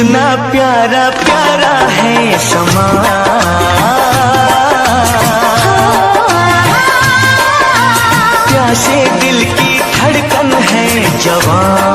कितना प्यारा प्यारा है समा, प्यासे दिल की धड़कन है जवां।